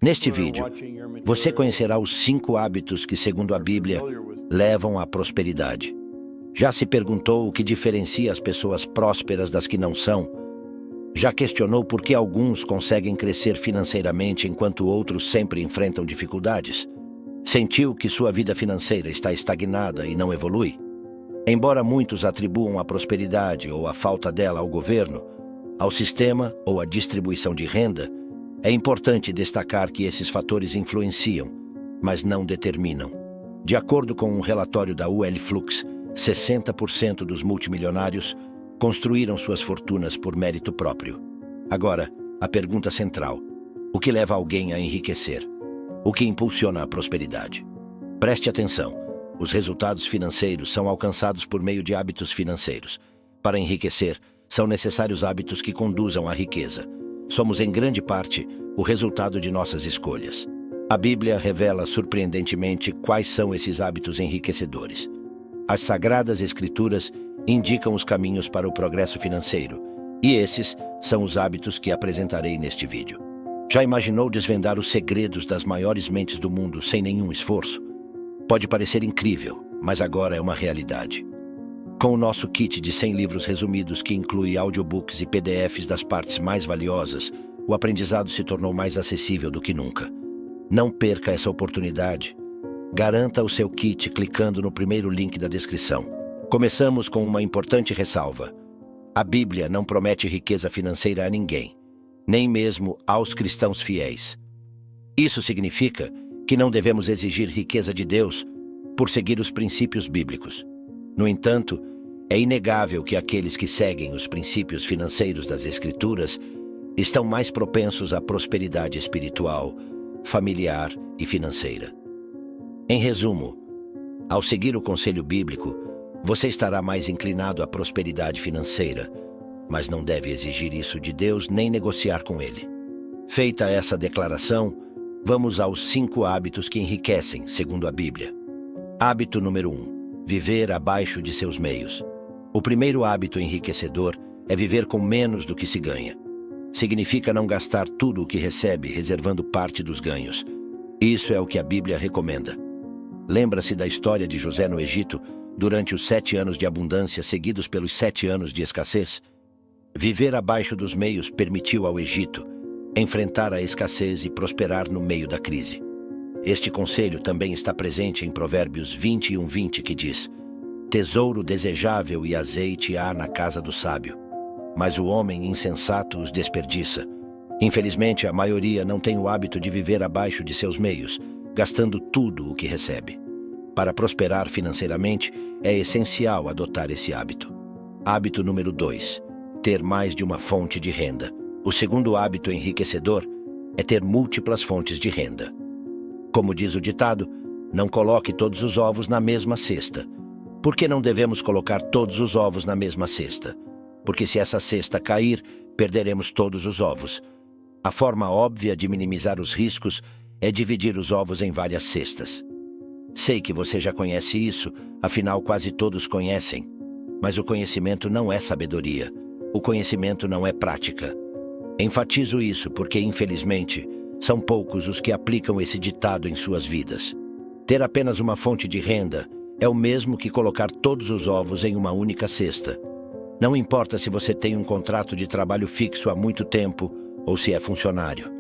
Neste vídeo, você conhecerá os 5 hábitos que, segundo a Bíblia, levam à prosperidade. Já se perguntou o que diferencia as pessoas prósperas das que não são? Já questionou por que alguns conseguem crescer financeiramente enquanto outros sempre enfrentam dificuldades? Sentiu que sua vida financeira está estagnada e não evolui? Embora muitos atribuam a prosperidade ou a falta dela ao governo, ao sistema ou à distribuição de renda, é importante destacar que esses fatores influenciam, mas não determinam. De acordo com um relatório da UL Flux, 60% dos multimilionários construíram suas fortunas por mérito próprio. Agora, a pergunta central: o que leva alguém a enriquecer? O que impulsiona a prosperidade? Preste atenção. Os resultados financeiros são alcançados por meio de hábitos financeiros. Para enriquecer, são necessários hábitos que conduzam à riqueza. Somos, em grande parte, o resultado de nossas escolhas. A Bíblia revela surpreendentemente quais são esses hábitos enriquecedores. As Sagradas Escrituras indicam os caminhos para o progresso financeiro, e esses são os hábitos que apresentarei neste vídeo. Já imaginou desvendar os segredos das maiores mentes do mundo sem nenhum esforço? Pode parecer incrível, mas agora é uma realidade. Com o nosso kit de 100 livros resumidos que inclui audiobooks e PDFs das partes mais valiosas, o aprendizado se tornou mais acessível do que nunca. Não perca essa oportunidade. Garanta o seu kit clicando no primeiro link da descrição. Começamos com uma importante ressalva. A Bíblia não promete riqueza financeira a ninguém, nem mesmo aos cristãos fiéis. Isso significa que não devemos exigir riqueza de Deus por seguir os princípios bíblicos. No entanto, é inegável que aqueles que seguem os princípios financeiros das Escrituras estão mais propensos à prosperidade espiritual, familiar e financeira. Em resumo, ao seguir o conselho bíblico, você estará mais inclinado à prosperidade financeira, mas não deve exigir isso de Deus nem negociar com Ele. Feita essa declaração, vamos aos 5 hábitos que enriquecem, segundo a Bíblia. Hábito número 1. Viver abaixo de seus meios. O primeiro hábito enriquecedor é viver com menos do que se ganha. Significa não gastar tudo o que recebe, reservando parte dos ganhos. Isso é o que a Bíblia recomenda. Lembra-se da história de José no Egito, durante os 7 anos de abundância seguidos pelos 7 anos de escassez? Viver abaixo dos meios permitiu ao Egito enfrentar a escassez e prosperar no meio da crise. Este conselho também está presente em Provérbios 21:20, que diz: tesouro desejável e azeite há na casa do sábio, mas o homem insensato os desperdiça. Infelizmente, a maioria não tem o hábito de viver abaixo de seus meios, gastando tudo o que recebe. Para prosperar financeiramente, é essencial adotar esse hábito. Hábito número 2. Ter mais de uma fonte de renda. O segundo hábito enriquecedor é ter múltiplas fontes de renda. Como diz o ditado, não coloque todos os ovos na mesma cesta. Por que não devemos colocar todos os ovos na mesma cesta? Porque se essa cesta cair, perderemos todos os ovos. A forma óbvia de minimizar os riscos é dividir os ovos em várias cestas. Sei que você já conhece isso, afinal quase todos conhecem. Mas o conhecimento não é sabedoria. O conhecimento não é prática. Enfatizo isso porque, infelizmente, são poucos os que aplicam esse ditado em suas vidas. Ter apenas uma fonte de renda é o mesmo que colocar todos os ovos em uma única cesta. Não importa se você tem um contrato de trabalho fixo há muito tempo ou se é funcionário.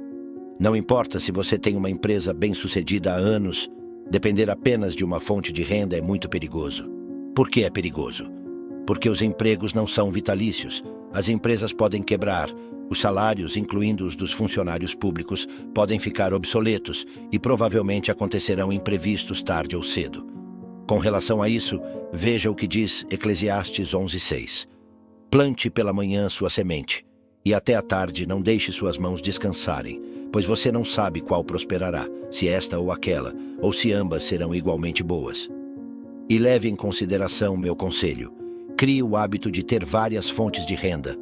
Não importa se você tem uma empresa bem-sucedida há anos, depender apenas de uma fonte de renda é muito perigoso. Por que é perigoso? Porque os empregos não são vitalícios. As empresas podem quebrar. Os salários, incluindo os dos funcionários públicos, podem ficar obsoletos e provavelmente acontecerão imprevistos tarde ou cedo. Com relação a isso, veja o que diz Eclesiastes 11:6. Plante pela manhã sua semente, e até à tarde não deixe suas mãos descansarem, pois você não sabe qual prosperará, se esta ou aquela, ou se ambas serão igualmente boas. E leve em consideração meu conselho. Crie o hábito de ter várias fontes de renda.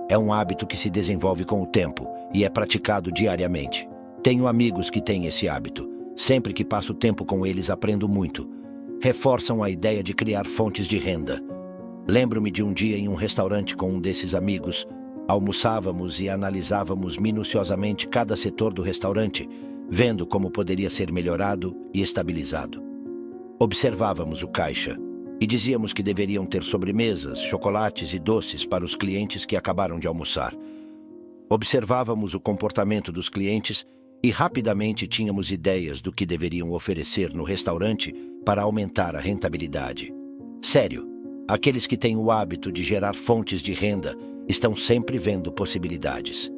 É um hábito que se desenvolve com o tempo e é praticado diariamente. Tenho amigos que têm esse hábito. Sempre que passo tempo com eles, aprendo muito. Reforçam a ideia de criar fontes de renda. Lembro-me de um dia em um restaurante com um desses amigos. Almoçávamos e analisávamos minuciosamente cada setor do restaurante, vendo como poderia ser melhorado e estabilizado. Observávamos o caixa e dizíamos que deveriam ter sobremesas, chocolates e doces para os clientes que acabaram de almoçar. Observávamos o comportamento dos clientes e rapidamente tínhamos ideias do que deveriam oferecer no restaurante para aumentar a rentabilidade. Sério, aqueles que têm o hábito de gerar fontes de renda estão sempre vendo possibilidades.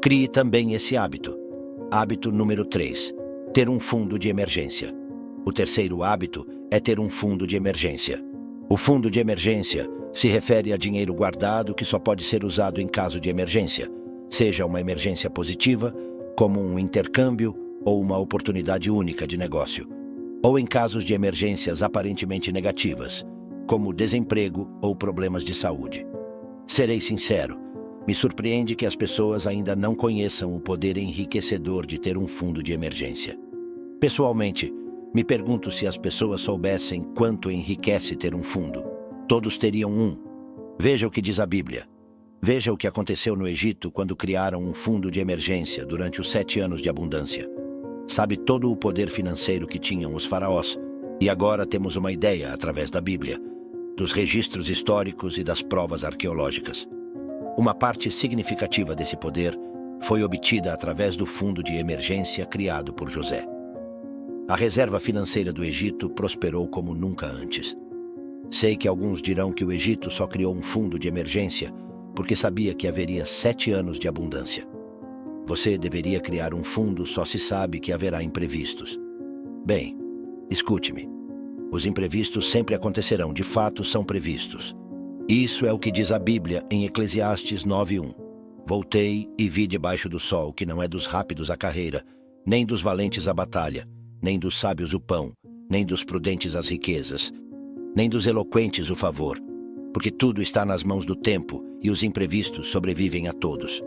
Crie também esse hábito. Hábito número 3. Ter um fundo de emergência. O terceiro hábito é ter um fundo de emergência. O fundo de emergência se refere a dinheiro guardado que só pode ser usado em caso de emergência, seja uma emergência positiva, como um intercâmbio ou uma oportunidade única de negócio, ou em casos de emergências aparentemente negativas, como desemprego ou problemas de saúde. Serei sincero, me surpreende que as pessoas ainda não conheçam o poder enriquecedor de ter um fundo de emergência. Pessoalmente, me pergunto se as pessoas soubessem quanto enriquece ter um fundo. Todos teriam um. Veja o que diz a Bíblia. Veja o que aconteceu no Egito quando criaram um fundo de emergência durante os 7 anos de abundância. Sabe todo o poder financeiro que tinham os faraós, e agora temos uma ideia através da Bíblia, dos registros históricos e das provas arqueológicas. Uma parte significativa desse poder foi obtida através do fundo de emergência criado por José. A reserva financeira do Egito prosperou como nunca antes. Sei que alguns dirão que o Egito só criou um fundo de emergência porque sabia que haveria 7 anos de abundância. Você deveria criar um fundo, só se sabe que haverá imprevistos. Bem, escute-me. Os imprevistos sempre acontecerão, de fato são previstos. Isso é o que diz a Bíblia em Eclesiastes 9:1. Voltei e vi debaixo do sol que não é dos rápidos a carreira, nem dos valentes a batalha, nem dos sábios o pão, nem dos prudentes as riquezas, nem dos eloquentes o favor, porque tudo está nas mãos do tempo e os imprevistos sobrevivem a todos.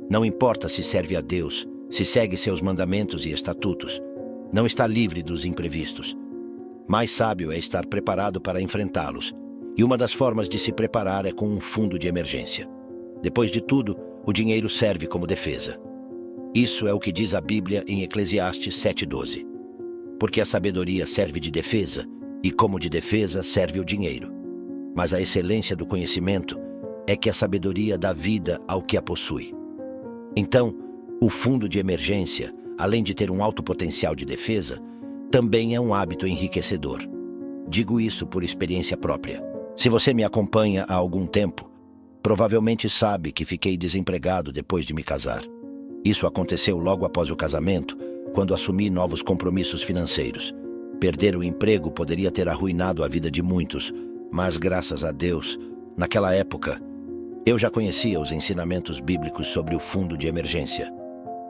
Não importa se serve a Deus, se segue seus mandamentos e estatutos, não está livre dos imprevistos. Mais sábio é estar preparado para enfrentá-los, e uma das formas de se preparar é com um fundo de emergência. Depois de tudo, o dinheiro serve como defesa. Isso é o que diz a Bíblia em Eclesiastes 7:12. Porque a sabedoria serve de defesa, e como de defesa serve o dinheiro. Mas a excelência do conhecimento é que a sabedoria dá vida ao que a possui. Então, o fundo de emergência, além de ter um alto potencial de defesa, também é um hábito enriquecedor. Digo isso por experiência própria. Se você me acompanha há algum tempo, provavelmente sabe que fiquei desempregado depois de me casar. Isso aconteceu logo após o casamento, quando assumi novos compromissos financeiros. Perder o emprego poderia ter arruinado a vida de muitos, mas graças a Deus, naquela época, eu já conhecia os ensinamentos bíblicos sobre o fundo de emergência.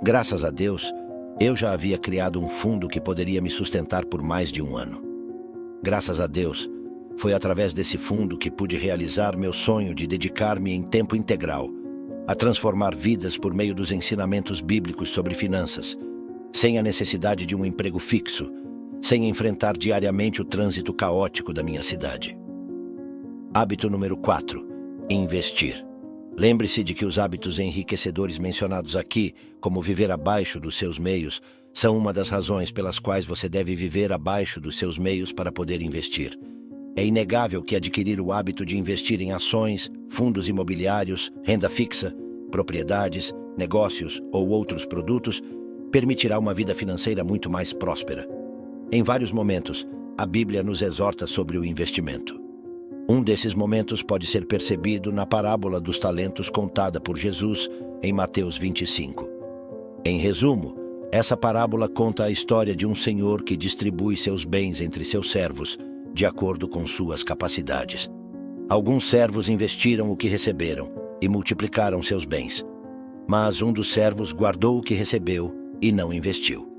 Graças a Deus, eu já havia criado um fundo que poderia me sustentar por mais de um ano. Graças a Deus, foi através desse fundo que pude realizar meu sonho de dedicar-me em tempo integral a transformar vidas por meio dos ensinamentos bíblicos sobre finanças, sem a necessidade de um emprego fixo, sem enfrentar diariamente o trânsito caótico da minha cidade. Hábito número 4. Investir. Lembre-se de que os hábitos enriquecedores mencionados aqui, como viver abaixo dos seus meios, são uma das razões pelas quais você deve viver abaixo dos seus meios para poder investir. É inegável que adquirir o hábito de investir em ações, fundos imobiliários, renda fixa, propriedades, negócios ou outros produtos permitirá uma vida financeira muito mais próspera. Em vários momentos, a Bíblia nos exorta sobre o investimento. Um desses momentos pode ser percebido na parábola dos talentos contada por Jesus em Mateus 25. Em resumo, essa parábola conta a história de um senhor que distribui seus bens entre seus servos, de acordo com suas capacidades. Alguns servos investiram o que receberam e multiplicaram seus bens, mas um dos servos guardou o que recebeu e não investiu.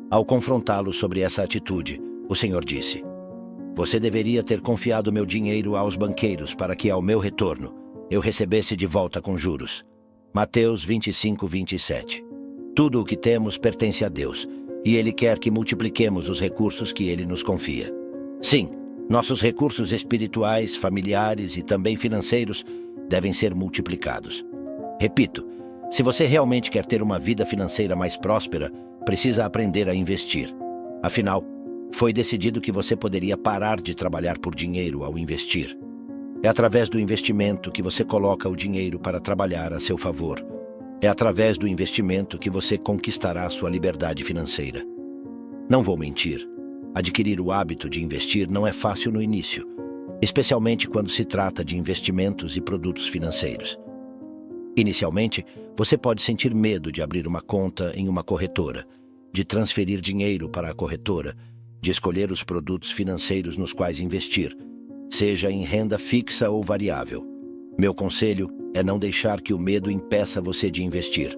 Ao confrontá-lo sobre essa atitude, o Senhor disse: "Você deveria ter confiado meu dinheiro aos banqueiros para que, ao meu retorno, eu recebesse de volta com juros." Mateus 25:27. Tudo o que temos pertence a Deus, e Ele quer que multipliquemos os recursos que Ele nos confia. Sim, nossos recursos espirituais, familiares e também financeiros devem ser multiplicados. Repito, Se você realmente quer ter uma vida financeira mais próspera, precisa aprender a investir. Afinal, foi decidido que você poderia parar de trabalhar por dinheiro ao investir. É através do investimento que você coloca o dinheiro para trabalhar a seu favor. É através do investimento que você conquistará sua liberdade financeira. Não vou mentir. Adquirir o hábito de investir não é fácil no início, especialmente quando se trata de investimentos e produtos financeiros. Inicialmente, você pode sentir medo de abrir uma conta em uma corretora, de transferir dinheiro para a corretora, de escolher os produtos financeiros nos quais investir, seja em renda fixa ou variável. Meu conselho é não deixar que o medo impeça você de investir.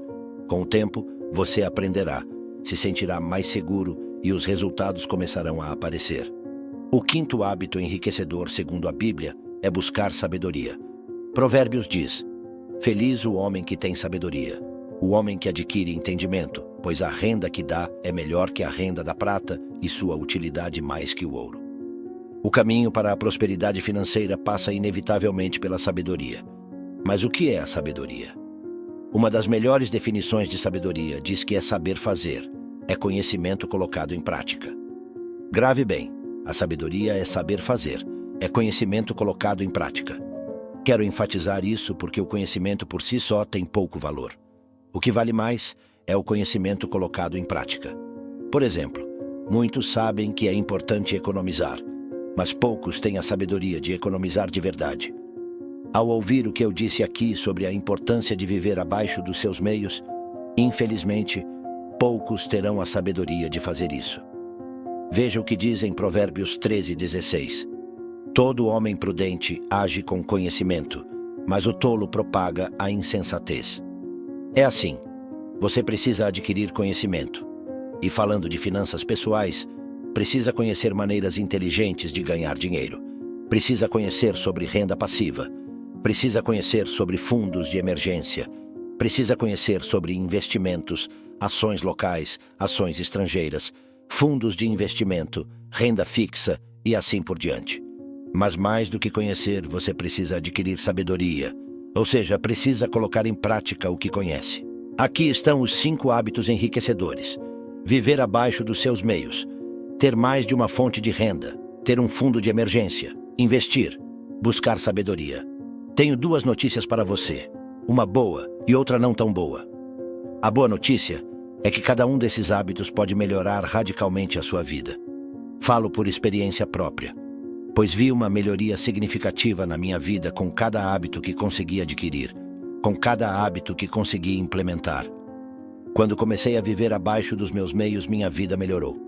Com o tempo, você aprenderá, se sentirá mais seguro e os resultados começarão a aparecer. O quinto hábito enriquecedor, segundo a Bíblia, é buscar sabedoria. Provérbios diz: feliz o homem que tem sabedoria, o homem que adquire entendimento, pois a renda que dá é melhor que a renda da prata e sua utilidade mais que o ouro. O caminho para a prosperidade financeira passa inevitavelmente pela sabedoria. Mas o que é a sabedoria? Uma das melhores definições de sabedoria diz que é saber fazer, é conhecimento colocado em prática. Grave bem, a sabedoria é saber fazer, é conhecimento colocado em prática. Quero enfatizar isso porque o conhecimento por si só tem pouco valor. O que vale mais é o conhecimento colocado em prática. Por exemplo, muitos sabem que é importante economizar, mas poucos têm a sabedoria de economizar de verdade. Ao ouvir o que eu disse aqui sobre a importância de viver abaixo dos seus meios, infelizmente, poucos terão a sabedoria de fazer isso. Veja o que diz em Provérbios 13:16. Todo homem prudente age com conhecimento, mas o tolo propaga a insensatez. É assim, você precisa adquirir conhecimento. E falando de finanças pessoais, precisa conhecer maneiras inteligentes de ganhar dinheiro. Precisa conhecer sobre renda passiva. Precisa conhecer sobre fundos de emergência. Precisa conhecer sobre investimentos, ações locais, ações estrangeiras, fundos de investimento, renda fixa e assim por diante. Mas mais do que conhecer, você precisa adquirir sabedoria, ou seja, precisa colocar em prática o que conhece. Aqui estão os 5 hábitos enriquecedores. Viver abaixo dos seus meios, ter mais de uma fonte de renda, ter um fundo de emergência, investir, buscar sabedoria. Tenho 2 notícias para você, uma boa e outra não tão boa. A boa notícia é que cada um desses hábitos pode melhorar radicalmente a sua vida. Falo por experiência própria, pois vi uma melhoria significativa na minha vida com cada hábito que consegui adquirir, com cada hábito que consegui implementar. Quando comecei a viver abaixo dos meus meios, minha vida melhorou.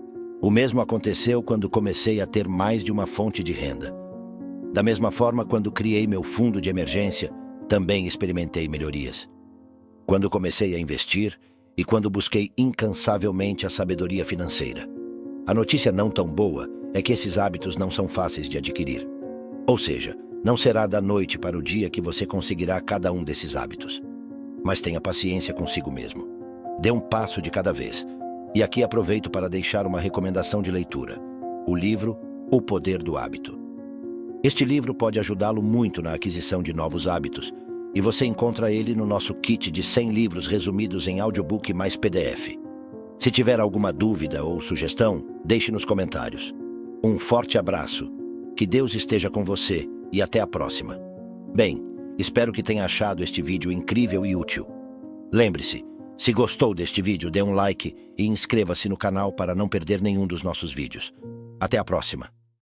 O mesmo aconteceu quando comecei a ter mais de uma fonte de renda. Da mesma forma, quando criei meu fundo de emergência, também experimentei melhorias. Quando comecei a investir e quando busquei incansavelmente a sabedoria financeira. A notícia não tão boa é que esses hábitos não são fáceis de adquirir. Ou seja, não será da noite para o dia que você conseguirá cada um desses hábitos. Mas tenha paciência consigo mesmo. Dê um passo de cada vez. E aqui aproveito para deixar uma recomendação de leitura. O livro O Poder do Hábito. Este livro pode ajudá-lo muito na aquisição de novos hábitos, e você encontra ele no nosso kit de 100 livros resumidos em audiobook mais PDF. Se tiver alguma dúvida ou sugestão, deixe nos comentários. Um forte abraço, que Deus esteja com você e até a próxima. Bem, espero que tenha achado este vídeo incrível e útil. Lembre-se, se gostou deste vídeo, dê um like e inscreva-se no canal para não perder nenhum dos nossos vídeos. Até a próxima.